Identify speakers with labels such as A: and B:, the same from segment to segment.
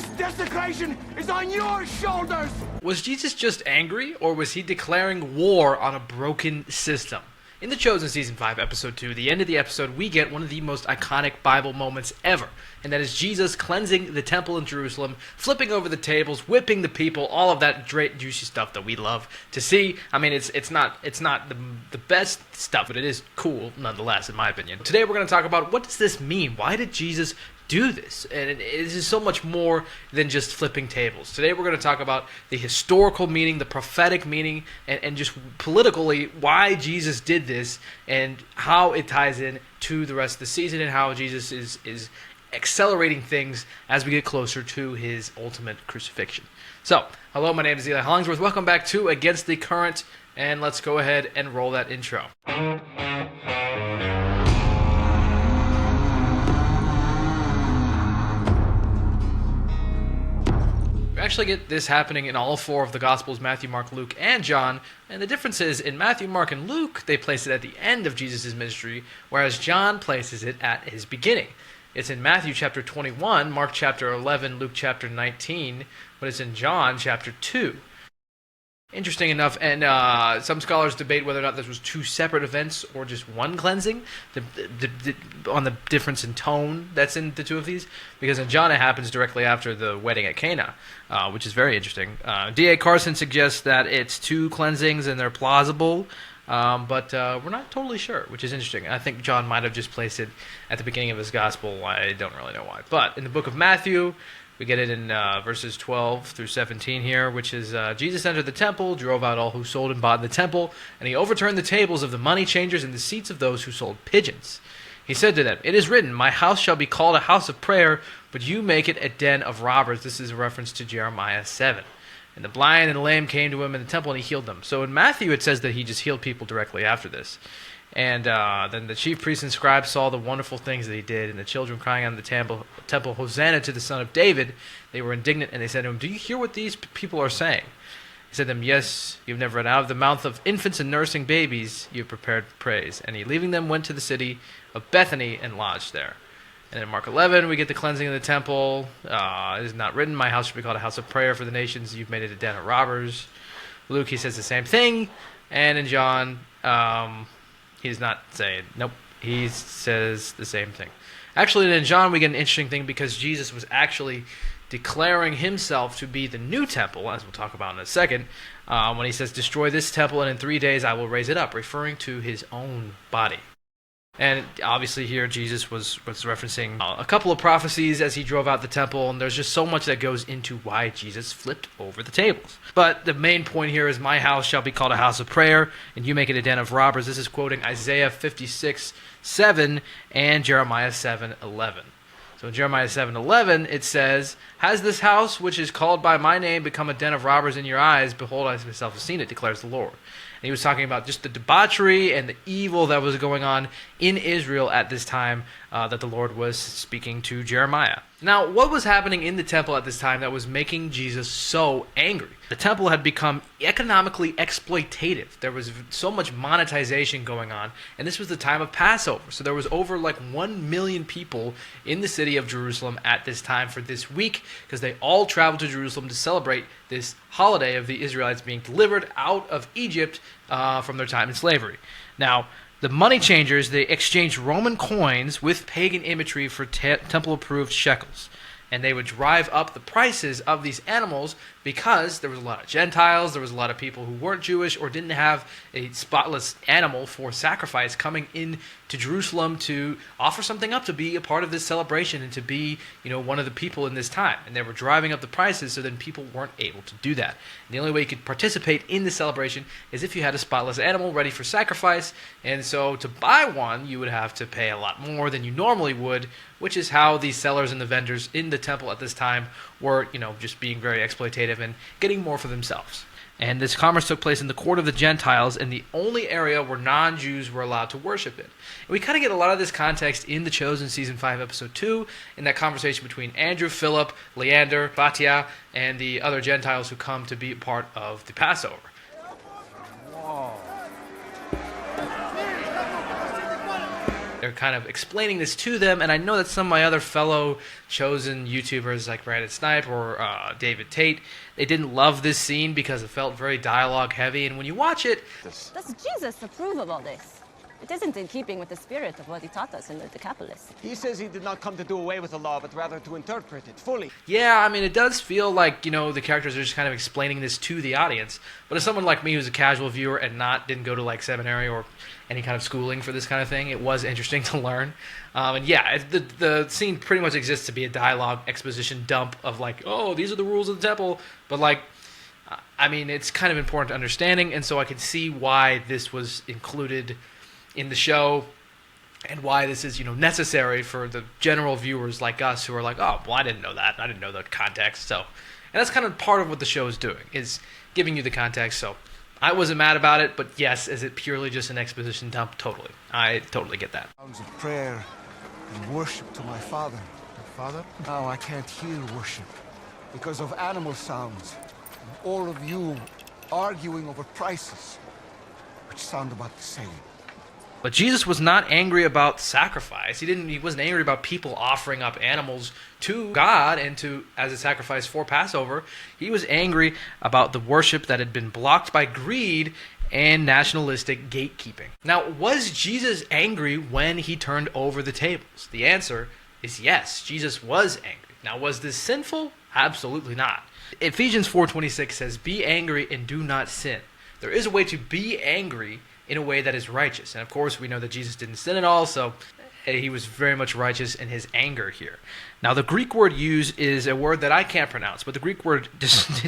A: This desecration is on your shoulders!
B: Was Jesus just angry, or was he declaring war on a broken system? In The Chosen Season 5, Episode 2, the end of the episode, we get one of the most iconic Bible moments ever, and that is Jesus cleansing the temple in Jerusalem, flipping over the tables, whipping the people, all of that great, juicy stuff that we love to see. I mean, it's not the best stuff, but it is cool nonetheless, in my opinion. Today we're going to talk about, what does this mean? Why did Jesus do this? And it is so much more than just flipping tables. Today we're going to talk about the historical meaning, the prophetic meaning, and just politically why Jesus did this and how it ties in to the rest of the season and how Jesus is accelerating things as we get closer to his ultimate crucifixion. So, hello, my name is Eli Hollingsworth. Welcome back to Against the Current, and let's go ahead and roll that intro. We actually get this happening in all four of the Gospels, Matthew, Mark, Luke, and John. And the difference is, in Matthew, Mark, and Luke, they place it at the end of Jesus' ministry, whereas John places it at his beginning. It's in Matthew chapter 21, Mark chapter 11, Luke chapter 19, but it's in John chapter 2. Interesting enough, and some scholars debate whether or not this was two separate events or just one cleansing, on the difference in tone that's in the two of these, because in John it happens directly after the wedding at Cana, which is very interesting. D.A. Carson suggests that it's two cleansings and they're plausible, but we're not totally sure, which is interesting. I think John might have just placed it at the beginning of his gospel. I don't really know why. But in the book of Matthew, we get it in verses 12 through 17 here, which is, Jesus entered the temple, drove out all who sold and bought in the temple, and he overturned the tables of the money changers and the seats of those who sold pigeons. He said to them, "It is written, my house shall be called a house of prayer, but you make it a den of robbers." This is a reference to Jeremiah 7. And the blind and the lame came to him in the temple, and he healed them. So in Matthew, it says that he just healed people directly after this. And then the chief priests and scribes saw the wonderful things that he did, and the children crying out in the temple, "Hosanna to the Son of David." They were indignant, and they said to him, "Do you hear what these people are saying?" He said to them, "Yes, you have never read, out of the mouth of infants and nursing babies you have prepared praise." And he, leaving them, went to the city of Bethany and lodged there. And in Mark 11, we get the cleansing of the temple. It is not written, my house shall be called a house of prayer for the nations. You've made it a den of robbers. Luke, he says the same thing. And in John, he does not say, nope, he says the same thing. Actually, in John, we get an interesting thing because Jesus was actually declaring himself to be the new temple, as we'll talk about in a second, when he says, "Destroy this temple, and in 3 days I will raise it up," referring to his own body. And obviously here Jesus was referencing a couple of prophecies as he drove out the temple, and there's just so much that goes into why Jesus flipped over the tables. But the main point here is, "My house shall be called a house of prayer, and you make it a den of robbers." This is quoting Isaiah 56:7 and Jeremiah 7:11. So in Jeremiah 7:11 it says, "Has this house, which is called by my name, become a den of robbers in your eyes? Behold, I myself have seen it, declares the Lord." And he was talking about just the debauchery and the evil that was going on in Israel at this time that the Lord was speaking to Jeremiah. Now, what was happening in the temple at this time that was making Jesus so angry? The temple had become economically exploitative. There was so much monetization going on, and this was the time of Passover. So there was over 1 million people in the city of Jerusalem at this time for this week, because they all traveled to Jerusalem to celebrate this holiday of the Israelites being delivered out of Egypt from their time in slavery. Now, the money changers, they exchanged Roman coins with pagan imagery for temple-approved shekels. And they would drive up the prices of these animals because there was a lot of Gentiles, there was a lot of people who weren't Jewish or didn't have a spotless animal for sacrifice coming in to Jerusalem to offer something up, to be a part of this celebration and to be, one of the people in this time. And they were driving up the prices, so then people weren't able to do that. And the only way you could participate in the celebration is if you had a spotless animal ready for sacrifice. And so to buy one, you would have to pay a lot more than you normally would, which is how the sellers and the vendors in the temple at this time were, just being very exploitative and getting more for themselves. And this commerce took place in the court of the Gentiles, and the only area where non-Jews were allowed to worship in. And we kind of get a lot of this context in The Chosen Season 5, Episode 2, in that conversation between Andrew, Philip, Leander, Batia, and the other Gentiles who come to be a part of the Passover.
A: Whoa.
B: They're kind of explaining this to them, and I know that some of my other fellow chosen YouTubers like Brandon Snipe or David Tate, they didn't love this scene because it felt very dialogue heavy, and when you watch it...
C: Does Jesus approve of all this? It isn't in keeping with the spirit of what he taught us in the Decapolis.
D: He says he did not come to do away with the law, but rather to interpret it fully.
B: Yeah, I mean, it does feel like, the characters are just kind of explaining this to the audience. But as someone like me who's a casual viewer and didn't go to, like, seminary or any kind of schooling for this kind of thing, it was interesting to learn. And yeah, the scene pretty much exists to be a dialogue exposition dump of, like, oh, these are the rules of the temple. But, like, I mean, it's kind of important to understanding, and so I can see why this was included in the show, and why this is, necessary for the general viewers like us who are like, oh, well, I didn't know that. I didn't know the context. So, and that's kind of part of what the show is doing, is giving you the context. So, I wasn't mad about it, but yes, is it purely just an exposition dump? Totally. I totally get that.
E: Sounds of prayer and worship to my father. Your father? Now I can't hear worship because of animal sounds. And all of you arguing over prices, which sound about the same.
B: But Jesus was not angry about sacrifice. He wasn't angry about people offering up animals to God and as a sacrifice for Passover. He was angry about the worship that had been blocked by greed and nationalistic gatekeeping. Now, was Jesus angry when he turned over the tables? The answer is yes, Jesus was angry. Now, was this sinful? Absolutely not. Ephesians 4:26 says, "Be angry and do not sin." There is a way to be angry in a way that is righteous. And of course, we know that Jesus didn't sin at all, so he was very much righteous in his anger here. Now, the Greek word used is a word that I can't pronounce, but the Greek word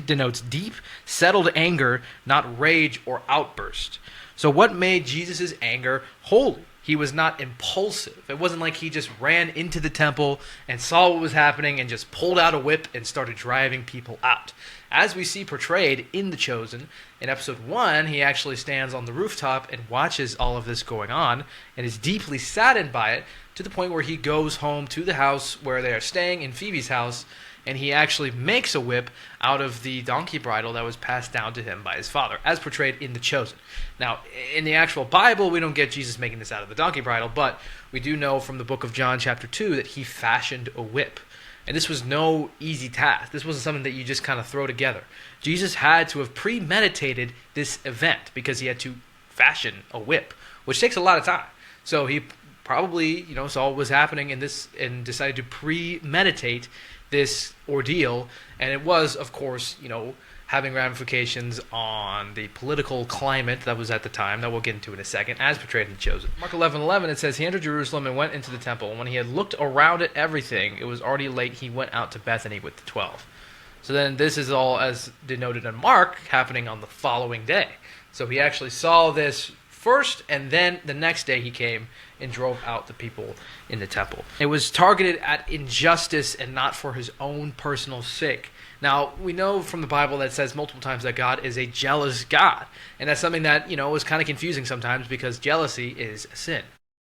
B: denotes deep, settled anger, not rage or outburst. So what made Jesus' anger holy? He was not impulsive. It wasn't like he just ran into the temple and saw what was happening and just pulled out a whip and started driving people out. As we see portrayed in The Chosen, in episode 1, he actually stands on the rooftop and watches all of this going on and is deeply saddened by it, to the point where he goes home to the house where they are staying, in Phoebe's house, and he actually makes a whip out of the donkey bridle that was passed down to him by his father, as portrayed in The Chosen. Now, in the actual Bible, we don't get Jesus making this out of the donkey bridle, but we do know from the book of John chapter 2 that he fashioned a whip. And this was no easy task. This wasn't something that you just kind of throw together. Jesus had to have premeditated this event because he had to fashion a whip, which takes a lot of time. So he probably, saw what was happening in this and decided to premeditate this ordeal. And it was, of course, having ramifications on the political climate that was at the time, that we'll get into in a second, as portrayed in The Chosen. Mark 11:11, it says, "He entered Jerusalem and went into the temple. And when he had looked around at everything, it was already late. He went out to Bethany with the 12. So then this is all, as denoted in Mark, happening on the following day. So he actually saw this first, and then the next day he came and drove out the people in the temple. It was targeted at injustice and not for his own personal sake. Now, we know from the Bible that it says multiple times that God is a jealous God. And that's something that, is kind of confusing sometimes, because jealousy is a sin.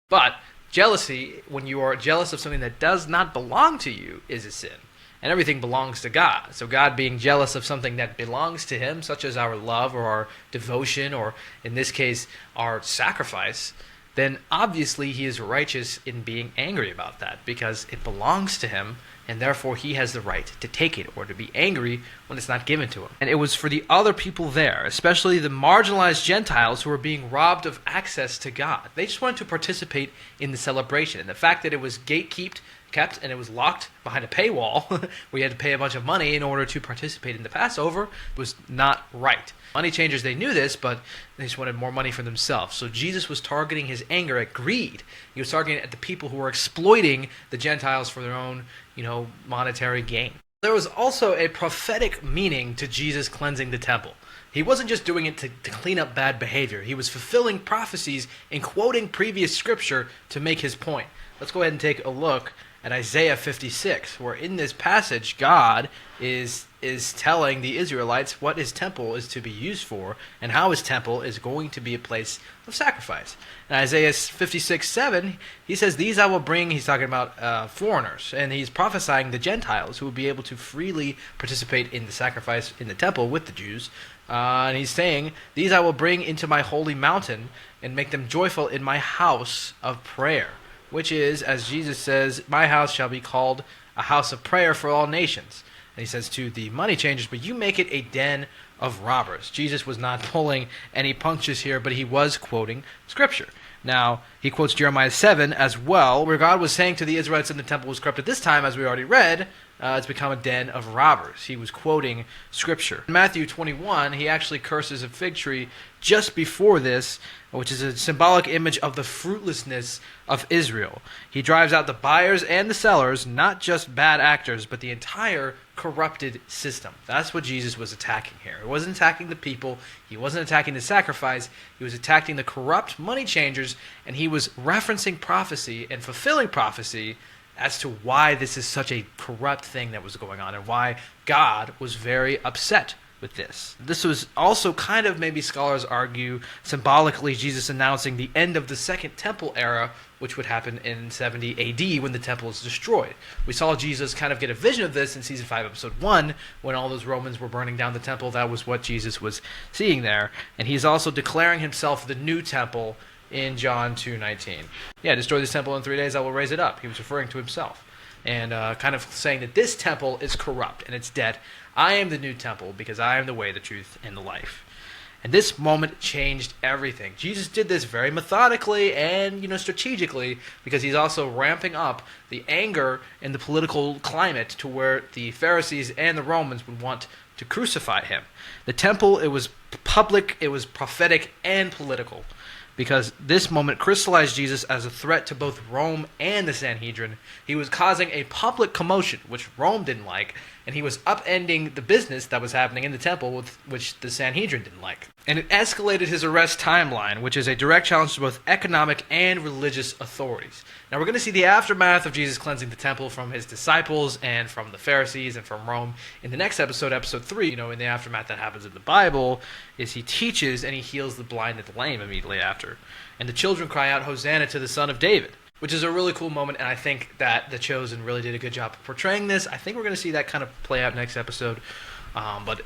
B: But jealousy, when you are jealous of something that does not belong to you, is a sin. And everything belongs to God. So God being jealous of something that belongs to him, such as our love or our devotion, or in this case, our sacrifice, then obviously he is righteous in being angry about that, because it belongs to him, and therefore he has the right to take it or to be angry when it's not given to him. And it was for the other people there, especially the marginalized Gentiles who were being robbed of access to God. They just wanted to participate in the celebration. And the fact that it was kept and it was locked behind a paywall where you had to pay a bunch of money in order to participate in the Passover was not right. Money changers, they knew this, but they just wanted more money for themselves. So Jesus was targeting his anger at greed. He was targeting it at the people who were exploiting the Gentiles for their own, monetary gain. There was also a prophetic meaning to Jesus cleansing the temple. He wasn't just doing it to clean up bad behavior. He was fulfilling prophecies and quoting previous scripture to make his point. Let's go ahead and take a look at Isaiah 56, where in this passage, God is telling the Israelites what his temple is to be used for, and how his temple is going to be a place of sacrifice. In Isaiah 56:7, he says, "These I will bring," he's talking about foreigners, and he's prophesying the Gentiles who will be able to freely participate in the sacrifice in the temple with the Jews. And he's saying, "These I will bring into my holy mountain, and make them joyful in my house of prayer." which is, as Jesus says, my house shall be called a house of prayer for all nations. And he says to the money changers, but you make it a den of robbers. Jesus was not pulling any punches here, but he was quoting Scripture. Now, he quotes Jeremiah 7 as well, where God was saying to the Israelites in the temple was corrupt. At this time, as we already read, it's become a den of robbers. He was quoting Scripture. In Matthew 21, he actually curses a fig tree just before this, which is a symbolic image of the fruitlessness of Israel. He drives out the buyers and the sellers, not just bad actors, but the entire corrupted system. That's what Jesus was attacking here. He wasn't attacking the people. He wasn't attacking the sacrifice. He was attacking the corrupt money changers, and he was referencing prophecy and fulfilling prophecy as to why this is such a corrupt thing that was going on and why God was very upset with this. This was also kind of, maybe scholars argue, symbolically Jesus announcing the end of the Second Temple era, which would happen in 70 AD when the temple is destroyed. We saw Jesus kind of get a vision of this in Season 5, Episode 1, when all those Romans were burning down the temple. That was what Jesus was seeing there. And he's also declaring himself the new temple in John 2:19. Yeah, destroy this temple in 3 days, I will raise it up. He was referring to himself. And kind of saying that this temple is corrupt and it's dead. I am the new temple because I am the way, the truth, and the life. And this moment changed everything. Jesus did this very methodically and, strategically, because he's also ramping up the anger in the political climate to where the Pharisees and the Romans would want to crucify him. The temple, it was public, it was prophetic, and political, because this moment crystallized Jesus as a threat to both Rome and the Sanhedrin. He was causing a public commotion, which Rome didn't like, and he was upending the business that was happening in the temple, which the Sanhedrin didn't like. And it escalated his arrest timeline, which is a direct challenge to both economic and religious authorities. Now we're going to see the aftermath of Jesus cleansing the temple from his disciples and from the Pharisees and from Rome in the next episode, episode 3. In the aftermath that happens in the Bible is he teaches and he heals the blind and the lame immediately after. And the children cry out, Hosanna to the Son of David, which is a really cool moment, and I think that The Chosen really did a good job of portraying this. I think we're going to see that kind of play out next episode. But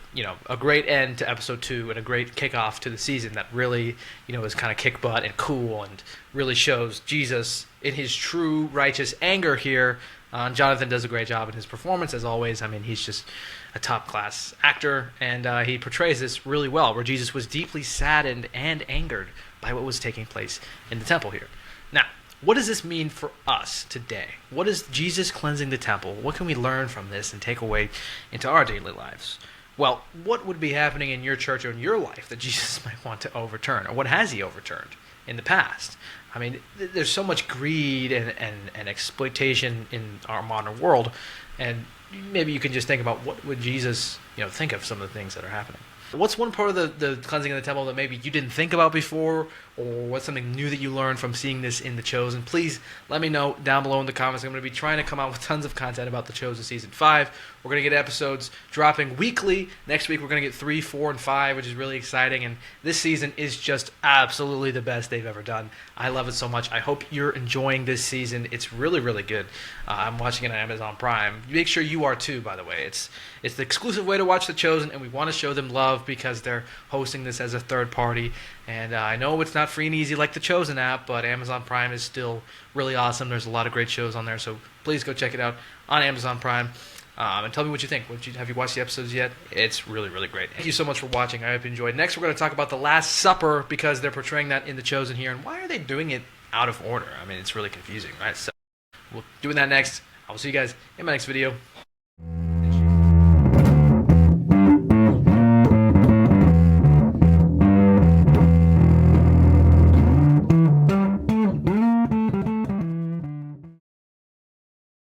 B: a great end to episode 2 and a great kickoff to the season that really, is kind of kick butt and cool and really shows Jesus in his true righteous anger here. Jonathan does a great job in his performance, as always. I mean, he's just a top-class actor, and he portrays this really well, where Jesus was deeply saddened and angered by what was taking place in the temple here. Now, what does this mean for us today? What is Jesus cleansing the temple? What can we learn from this and take away into our daily lives? Well, what would be happening in your church or in your life that Jesus might want to overturn? Or what has he overturned in the past? I mean, there's so much greed and exploitation in our modern world, and maybe you can just think about what would Jesus think of some of the things that are happening. What's one part of the cleansing of the temple that maybe you didn't think about before, or what's something new that you learned from seeing this in The Chosen? Please let me know down below in the comments. I'm going to be trying to come out with tons of content about The Chosen Season 5. We're going to get episodes dropping weekly. Next week we're going to get 3, 4, and 5, which is really exciting. And this season is just absolutely the best they've ever done. I love it so much. I hope you're enjoying this season. It's really, really good. I'm watching it on Amazon Prime. Make sure you are too, by the way. It's the exclusive way to watch The Chosen, and we want to show them love because they're hosting this as a third party. And I know it's not free and easy like the Chosen app, but Amazon Prime is still really awesome. There's a lot of great shows on there, so please go check it out on Amazon Prime. And tell me what you think. Have you watched the episodes yet? It's really, really great. Thank you so much for watching. I hope you enjoyed. Next, we're going to talk about the Last Supper because they're portraying that in The Chosen here. And why are they doing it out of order? I mean, it's really confusing, right? So we'll doing that next. I will see you guys in my next video.